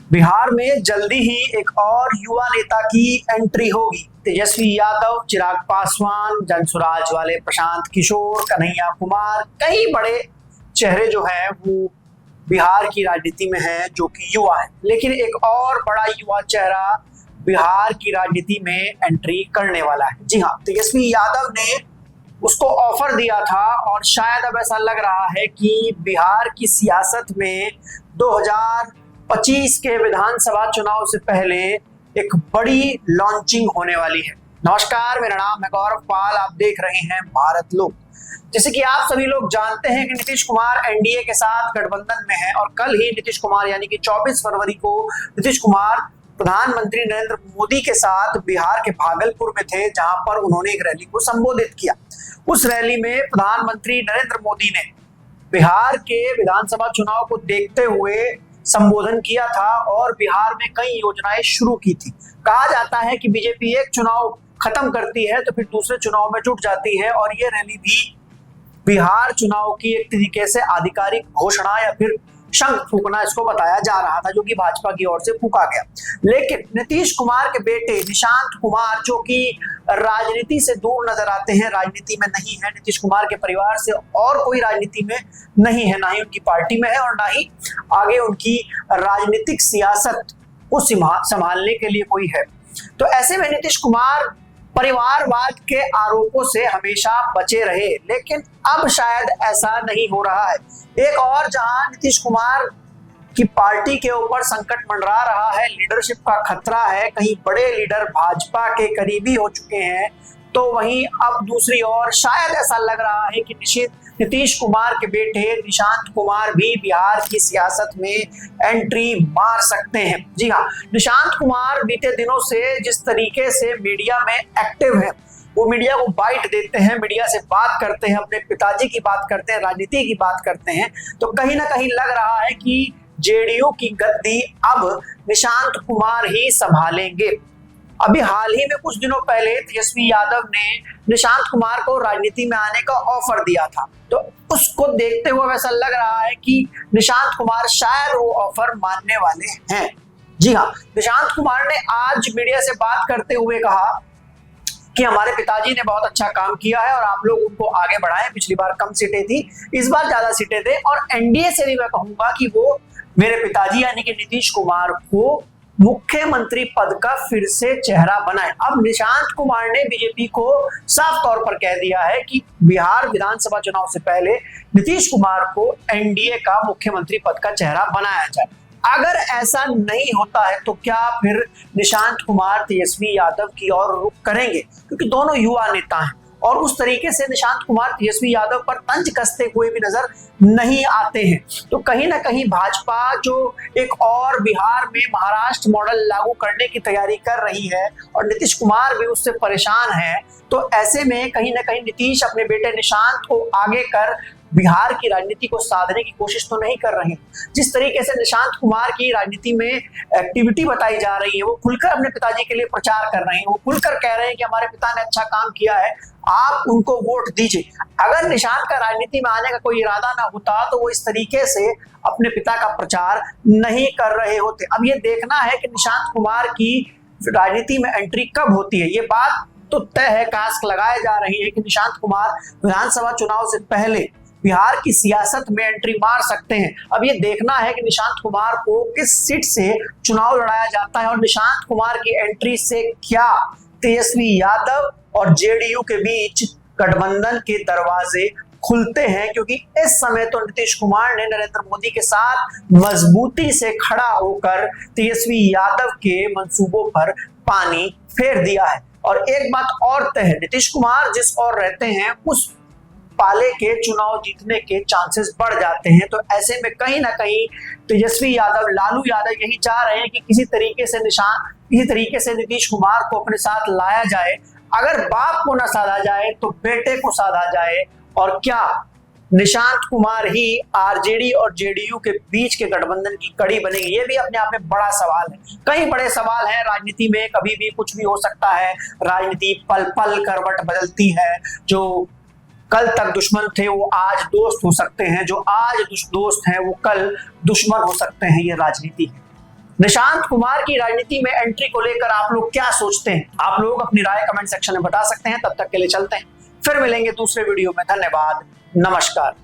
बिहार में जल्दी ही एक और युवा नेता की एंट्री होगी। तेजस्वी यादव, चिराग पासवान, जनसुराज वाले प्रशांत किशोर, कन्हैया कुमार, कई बड़े चेहरे जो हैं वो बिहार की राजनीति में हैं जो कि युवा है। लेकिन एक और बड़ा युवा चेहरा बिहार की राजनीति में एंट्री करने वाला है। जी हाँ, तेजस्वी यादव ने उसको ऑफर दिया था और शायद अब ऐसा लग रहा है कि बिहार की सियासत में 2025 के विधानसभा चुनाव से पहले एक बड़ी लॉन्चिंग होने वाली है। नमस्कार, मेरा नाम है गौरव पाल, आप देख रहे हैं भारत लोक। जैसे कि आप सभी लोग जानते हैं कि नीतीश कुमार एनडीए के साथ गठबंधन में है और कल ही नीतीश कुमार यानी कि 24 फरवरी को नीतीश कुमार प्रधानमंत्री नरेंद्र मोदी के साथ बिहार के भागलपुर में थे, जहां पर उन्होंने एक रैली को संबोधित किया। उस रैली में प्रधानमंत्री नरेंद्र मोदी ने बिहार के विधानसभा चुनाव को देखते हुए संबोधन किया था और बिहार में कई योजनाएं शुरू की थी। कहा जाता है कि बीजेपी एक चुनाव खत्म करती है तो फिर दूसरे चुनाव में जुट जाती है और ये रैली भी बिहार चुनाव की एक तरीके से आधिकारिक घोषणा या फिर शंख फूकना इसको बताया जा रहा था, जो कि भाजपा की ओर से फूका गया। लेकिन नीतीश कुमार के बेटे निशांत कुमार, जो कि राजनीति से दूर नजर आते हैं, राजनीति में नहीं है, नीतीश कुमार के परिवार से और कोई राजनीति में नहीं है, ना ही उनकी पार्टी में है और ना ही आगे उनकी राजनीतिक सियासत को संभालने के लिए कोई है। तो ऐसे में नीतीश कुमार परिवारवाद के आरोपों से हमेशा बचे रहे, लेकिन अब शायद ऐसा नहीं हो रहा है। एक और जहां नीतीश कुमार की पार्टी के ऊपर संकट मंडरा रहा है, लीडरशिप का खतरा है, कहीं बड़े लीडर भाजपा के करीबी हो चुके हैं, तो वहीं अब दूसरी ओर शायद ऐसा लग रहा है कि नीतीश कुमार के बेटे निशांत कुमार भी बिहार की सियासत में एंट्री मार सकते हैं। जी हाँ, निशांत कुमार बीते दिनों से जिस तरीके से मीडिया में एक्टिव है, वो मीडिया को बाइट देते हैं, मीडिया से बात करते हैं, अपने पिताजी की बात करते हैं, राजनीति की बात करते हैं, तो कहीं ना कहीं लग रहा है कि जेडीयू की गद्दी अब निशांत कुमार ही संभालेंगे। अभी हाल ही में कुछ दिनों पहले तेजस्वी यादव ने निशांत कुमार को राजनीति में आने का ऑफर दिया था, तो उसको देखते हुए वैसा लग रहा है कि निशांत कुमार शायद वो ऑफर मानने वाले हैं। जी हाँ, निशांत कुमार ने आज मीडिया से बात करते हुए कहा कि हमारे पिताजी ने बहुत अच्छा काम किया है और आप लोग उनको आगे बढ़ाएं। पिछली बार कम सीटें थी, इस बार ज्यादा सीटें दें और एनडीए से भी मैं कहूंगा कि वो मेरे पिताजी यानी कि नीतीश कुमार को मुख्यमंत्री पद का फिर से चेहरा बनाए। अब निशांत कुमार ने बीजेपी को साफ तौर पर कह दिया है कि बिहार विधानसभा चुनाव से पहले नीतीश कुमार को एनडीए का मुख्यमंत्री पद का चेहरा बनाया जाए। अगर ऐसा नहीं होता है तो क्या फिर निशांत कुमार तेजस्वी यादव की ओर रुख करेंगे, क्योंकि दोनों युवा नेता हैं और उस तरीके से निशांत कुमार तेजस्वी यादव पर तंज कसते हुए भी नजर नहीं आते हैं। तो कहीं ना कहीं भाजपा जो एक और बिहार में महाराष्ट्र मॉडल लागू करने की तैयारी कर रही है और नीतीश कुमार भी उससे परेशान है, तो ऐसे में कहीं ना कहीं नीतीश अपने बेटे निशांत को आगे कर बिहार की राजनीति को साधने की कोशिश तो नहीं कर रहे हैं। जिस तरीके से निशांत कुमार की राजनीति में एक्टिविटी बताई जा रही है, वो खुलकर अपने पिताजी के लिए प्रचार कर रहे हैं, वो खुलकर कह रहे हैं कि हमारे पिता ने अच्छा काम किया है, आप उनको वोट दीजिए। अगर निशांत का राजनीति में आने का कोई इरादा ना होता तो वो इस तरीके से अपने पिता का प्रचार नहीं कर रहे होते। अब ये देखना है कि निशांत कुमार की राजनीति में एंट्री कब होती है। ये बात तो तय है, कास्क लगाए जा रही है कि निशांत कुमार विधानसभा चुनाव से पहले बिहार की सियासत में एंट्री मार सकते हैं। अब ये देखना है कि निशांत कुमार को किस सीट से चुनाव लड़ाया जाता है और निशांत कुमार की एंट्री से क्या तेजस्वी यादव और जेडीयू के बीच गठबंधन के दरवाजे खुलते हैं, क्योंकि इस समय तो नीतीश कुमार ने नरेंद्र मोदी के साथ मजबूती से खड़ा होकर तेजस्वी यादव के मंसूबों पर पानी फेर दिया है। और एक बात और तय है, नीतीश कुमार जिस ओर रहते हैं उस पाले के चुनाव जीतने के चांसेस बढ़ जाते हैं। तो ऐसे में कहीं ना कहीं तेजस्वी यादव, लालू यादव यही चाह रहे हैं कि किसी तरीके से नीतीश कुमार को अपने साथ लाया जाए। अगर बाप को ना साधा जाए तो बेटे को साधा जाए, और क्या निशांत कुमार ही आरजेडी और जेडीयू के बीच के गठबंधन की कड़ी बनेगी? ये भी अपने आप में बड़ा सवाल है। कई बड़े सवाल हैं राजनीति में, कभी भी कुछ भी हो सकता है। राजनीति पल पल करवट बदलती है। जो कल तक दुश्मन थे वो आज दोस्त हो सकते हैं, जो आज दोस्त हैं वो कल दुश्मन हो सकते हैं। ये राजनीति है। निशांत कुमार की राजनीति में एंट्री को लेकर आप लोग क्या सोचते हैं? आप लोग अपनी राय कमेंट सेक्शन में बता सकते हैं। तब तक के लिए चलते हैं, फिर मिलेंगे दूसरे वीडियो में। धन्यवाद, नमस्कार।